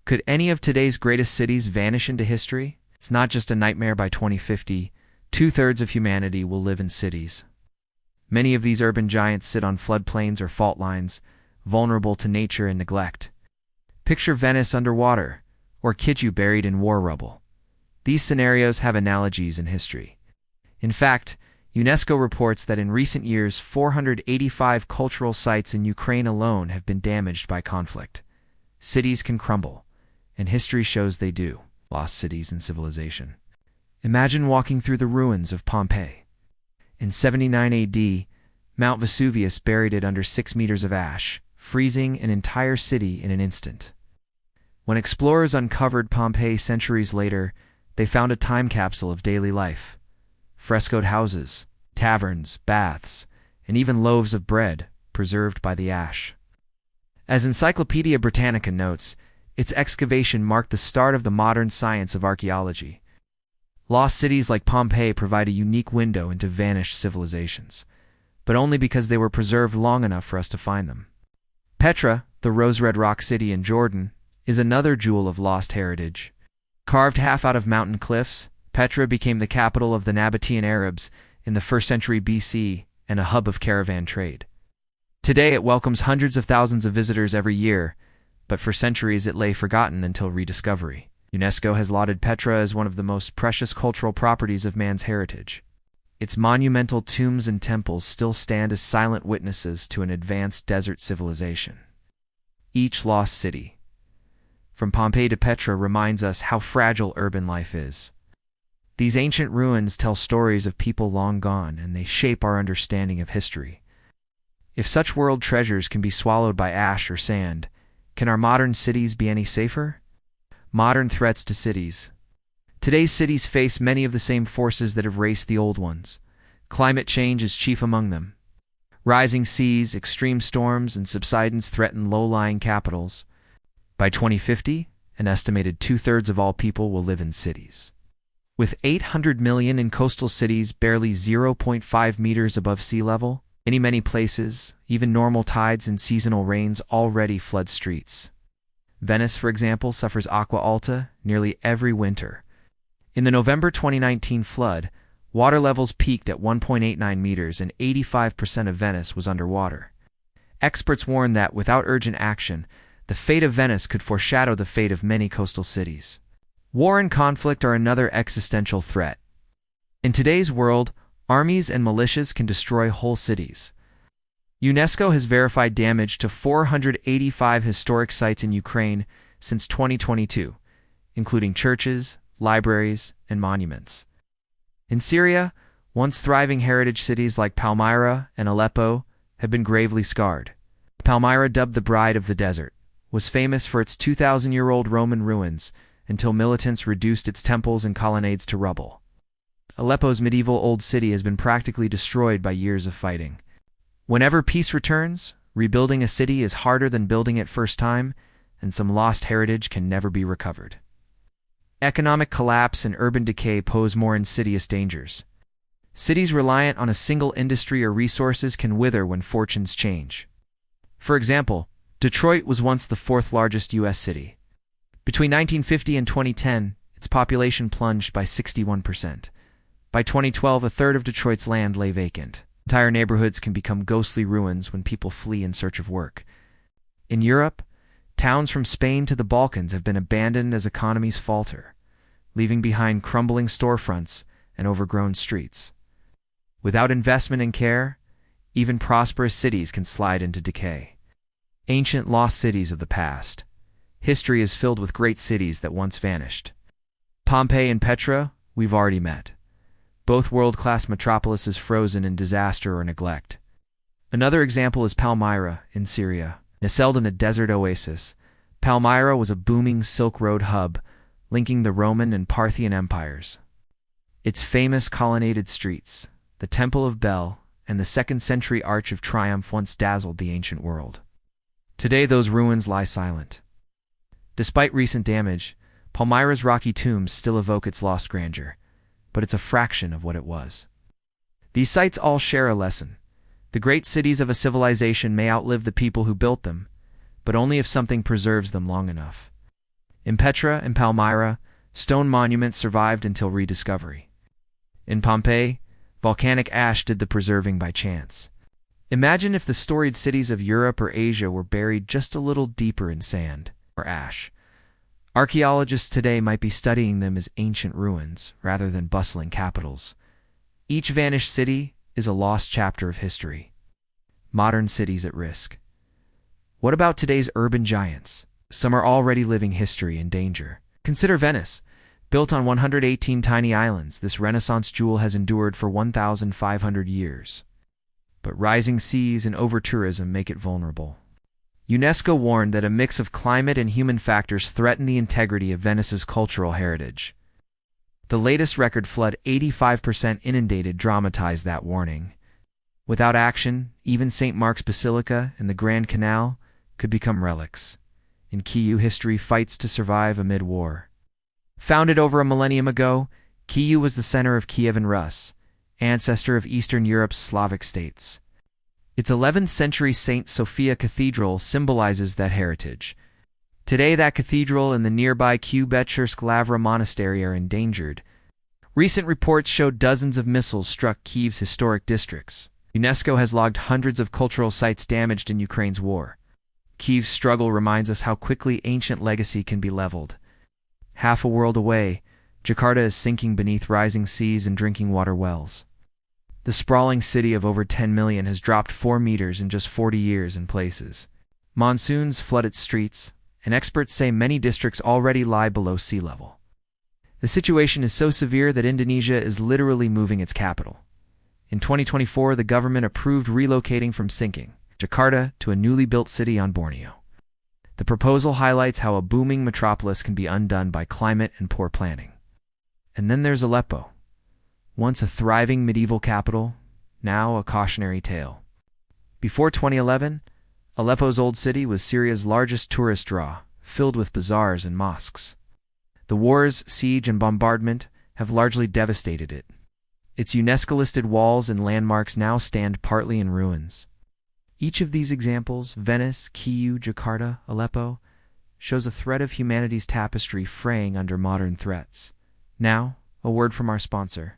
Could any of today's greatest cities vanish into history? It's not just a nightmare. By 2050, two-thirds of humanity will live in cities. Many of these urban giants sit on floodplains or fault lines, vulnerable to nature and neglect. Picture Venice underwater, or Kitchu buried in war rubble. These scenarios have analogies in history. In fact, UNESCO reports that in recent years, 485 cultural sites in Ukraine alone have been damaged by conflict. Cities can crumble, and history shows they do. Lost cities and civilization. Imagine walking through the ruins of Pompeii. In 79 AD, Mount Vesuvius buried it under 6 meters of ash, freezing an entire city in an instant. When explorers uncovered Pompeii centuries later, they found a time capsule of daily life. Frescoed houses, taverns, baths, and even loaves of bread preserved by the ash. As Encyclopedia Britannica notes, its excavation marked the start of the modern science of archaeology. Lost cities like Pompeii provide a unique window into vanished civilizations, but only because they were preserved long enough for us to find them. Petra, the rose-red rock city in Jordan, is another jewel of lost heritage. Carved half out of mountain cliffs, Petra became the capital of the Nabatean Arabs in the 1st century BC and a hub of caravan trade. Today it welcomes hundreds of thousands of visitors every year, but for centuries it lay forgotten until rediscovery. UNESCO has lauded Petra as one of the most precious cultural properties of man's heritage. Its monumental tombs and temples still stand as silent witnesses to an advanced desert civilization. Each lost city, from Pompeii to Petra, reminds us how fragile urban life is. These ancient ruins tell stories of people long gone, and they shape our understanding of history. If such world treasures can be swallowed by ash or sand, can our modern cities be any safer? Modern threats to cities. Today's cities face many of the same forces that have raced the old ones. Climate change is chief among them. Rising seas, extreme storms, and subsidence threaten low-lying capitals. By 2050, an estimated two-thirds of all people will live in cities. With 800 million in coastal cities barely 0.5 meters above sea level, in many places, even normal tides and seasonal rains already flood streets. Venice, for example, suffers aqua alta nearly every winter. In the November 2019 flood, water levels peaked at 1.89 meters and 85% of Venice was underwater. Experts warn that without urgent action, the fate of Venice could foreshadow the fate of many coastal cities. War and conflict are another existential threat. In today's world, armies and militias can destroy whole cities. UNESCO has verified damage to 485 historic sites in Ukraine since 2022, including churches, libraries, and monuments. In Syria, once thriving heritage cities like Palmyra and Aleppo have been gravely scarred. Palmyra, dubbed the Bride of the Desert, was famous for its 2,000-year-old Roman ruins until militants reduced its temples and colonnades to rubble. Aleppo's medieval old city has been practically destroyed by years of fighting. Whenever peace returns, rebuilding a city is harder than building it first time, and some lost heritage can never be recovered. Economic collapse and urban decay pose more insidious dangers. Cities reliant on a single industry or resources can wither when fortunes change. For example, Detroit was once the 4th largest U.S. city. Between 1950 and 2010, its population plunged by 61%. By 2012, a third of Detroit's land lay vacant. Entire neighborhoods can become ghostly ruins when people flee in search of work. In Europe, towns from Spain to the Balkans have been abandoned as economies falter, leaving behind crumbling storefronts and overgrown streets. Without investment and care, even prosperous cities can slide into decay. Ancient lost cities of the past. History is filled with great cities that once vanished. Pompeii and Petra, we've already met. Both world-class metropolises frozen in disaster or neglect. Another example is Palmyra in Syria. Nestled in a desert oasis, Palmyra was a booming Silk Road hub linking the Roman and Parthian empires. Its famous colonnaded streets, the Temple of Bel, and the 2nd century Arch of Triumph once dazzled the ancient world. Today those ruins lie silent. Despite recent damage, Palmyra's rocky tombs still evoke its lost grandeur, but it's a fraction of what it was. These sites all share a lesson. The great cities of a civilization may outlive the people who built them, but only if something preserves them long enough. In Petra and Palmyra, stone monuments survived until rediscovery. In Pompeii, volcanic ash did the preserving by chance. Imagine if the storied cities of Europe or Asia were buried just a little deeper in sand or ash. Archaeologists today might be studying them as ancient ruins rather than bustling capitals. Each vanished city is a lost chapter of history. Modern cities at risk. What about today's urban giants? Some are already living history in danger. Consider Venice. Built on 118 tiny islands, this Renaissance jewel has endured for 1,500 years. But rising seas and over-tourism make it vulnerable. UNESCO warned that a mix of climate and human factors threaten the integrity of Venice's cultural heritage. The latest record flood, 85% inundated, dramatized that warning. Without action, even St. Mark's Basilica and the Grand Canal could become relics. In Kyiv, history fights to survive amid war. Founded over a millennium ago, Kyiv was the center of Kievan Rus, ancestor of Eastern Europe's Slavic states. Its 11th century St. Sophia Cathedral symbolizes that heritage. Today, that cathedral and the nearby Kyiv-Bechursk Lavra Monastery are endangered. Recent reports showed dozens of missiles struck Kyiv's historic districts. UNESCO has logged hundreds of cultural sites damaged in Ukraine's war. Kyiv's struggle reminds us how quickly ancient legacy can be leveled. Half a world away, Jakarta is sinking beneath rising seas and drinking water wells. The sprawling city of over 10 million has dropped 4 meters in just 40 years in places. Monsoons flood its streets, and experts say many districts already lie below sea level. The situation is so severe that Indonesia is literally moving its capital. In 2024, the government approved relocating from sinking Jakarta to a newly built city on Borneo. The proposal highlights how a booming metropolis can be undone by climate and poor planning. And then there's Aleppo. Once a thriving medieval capital, now a cautionary tale. Before 2011, Aleppo's old city was Syria's largest tourist draw, filled with bazaars and mosques. The wars, siege, and bombardment have largely devastated it. Its UNESCO-listed walls and landmarks now stand partly in ruins. Each of these examples, Venice, Kyiv, Jakarta, Aleppo, shows a thread of humanity's tapestry fraying under modern threats. Now, a word from our sponsor.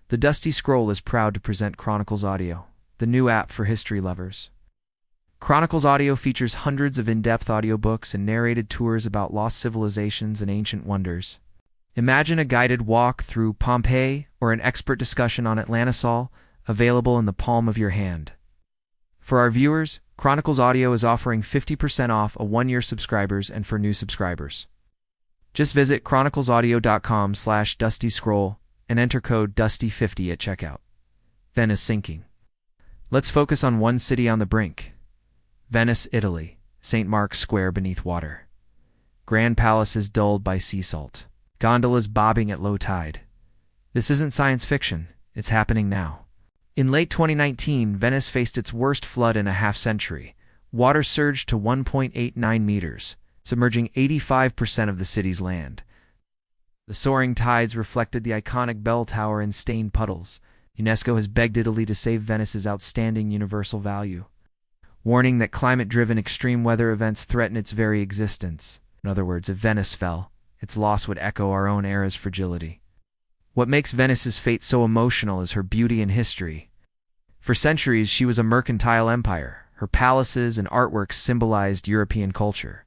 The Dusty Scroll is proud to present Chronicles Audio, the new app for history lovers. Chronicles Audio features hundreds of in-depth audiobooks and narrated tours about lost civilizations and ancient wonders. Imagine a guided walk through Pompeii or an expert discussion on Atlantisol, available in the palm of your hand. For our viewers, Chronicles Audio is offering 50% off a 1-year subscribers and for new subscribers. Just visit chroniclesaudio.com/dustyscroll and enter code DUSTY50 at checkout. Venice sinking. Let's focus on one city on the brink. Venice, Italy, St. Mark's Square beneath water. Grand palaces dulled by sea salt. Gondolas bobbing at low tide. This isn't science fiction, it's happening now. In late 2019, Venice faced its worst flood in a half-century. Water surged to 1.89 meters, submerging 85% of the city's land. The soaring tides reflected the iconic bell tower in stained puddles. UNESCO has begged Italy to save Venice's outstanding universal value, warning that climate-driven extreme weather events threaten its very existence. In other words, if Venice fell, its loss would echo our own era's fragility. What makes Venice's fate so emotional is her beauty and history. For centuries, she was a mercantile empire. Her palaces and artworks symbolized European culture.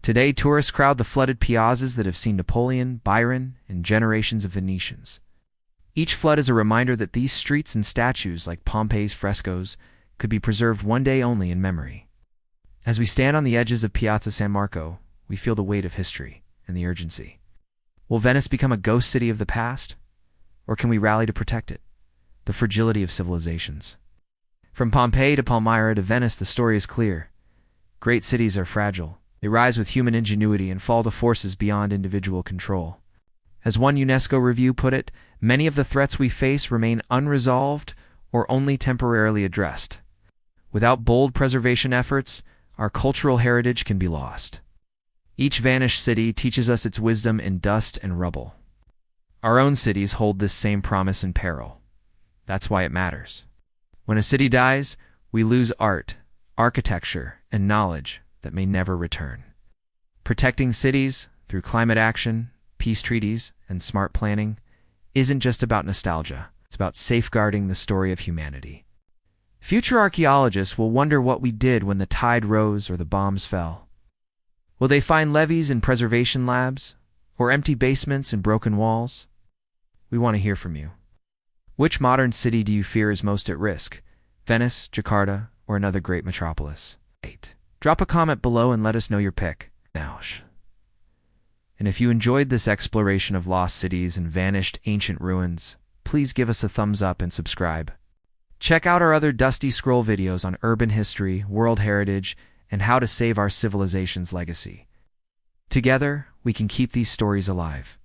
Today, tourists crowd the flooded piazzas that have seen Napoleon, Byron, and generations of Venetians. Each flood is a reminder that these streets and statues, like Pompeii's frescoes, could be preserved one day only in memory. As we stand on the edges of Piazza San Marco, we feel the weight of history and the urgency. Will Venice become a ghost city of the past? Or can we rally to protect it? The fragility of civilizations. From Pompeii to Palmyra to Venice, the story is clear. Great cities are fragile. They rise with human ingenuity and fall to forces beyond individual control. As one UNESCO review put it, many of the threats we face remain unresolved or only temporarily addressed. Without bold preservation efforts, our cultural heritage can be lost. Each vanished city teaches us its wisdom in dust and rubble. Our own cities hold this same promise in peril. That's why it matters. When a city dies, we lose art, architecture, and knowledge that may never return. Protecting cities, through climate action, peace treaties, and smart planning, isn't just about nostalgia. It's about safeguarding the story of humanity. Future archaeologists will wonder what we did when the tide rose or the bombs fell. Will they find levees in preservation labs, or empty basements and broken walls? We want to hear from you. Which modern city do you fear is most at risk? Venice, Jakarta, or another great metropolis? 8. Drop a comment below and let us know your pick. Now. And if you enjoyed this exploration of lost cities and vanished ancient ruins, please give us a thumbs up and subscribe. Check out our other Dusty Scroll videos on urban history, world heritage, and how to save our civilization's legacy. Together, we can keep these stories alive.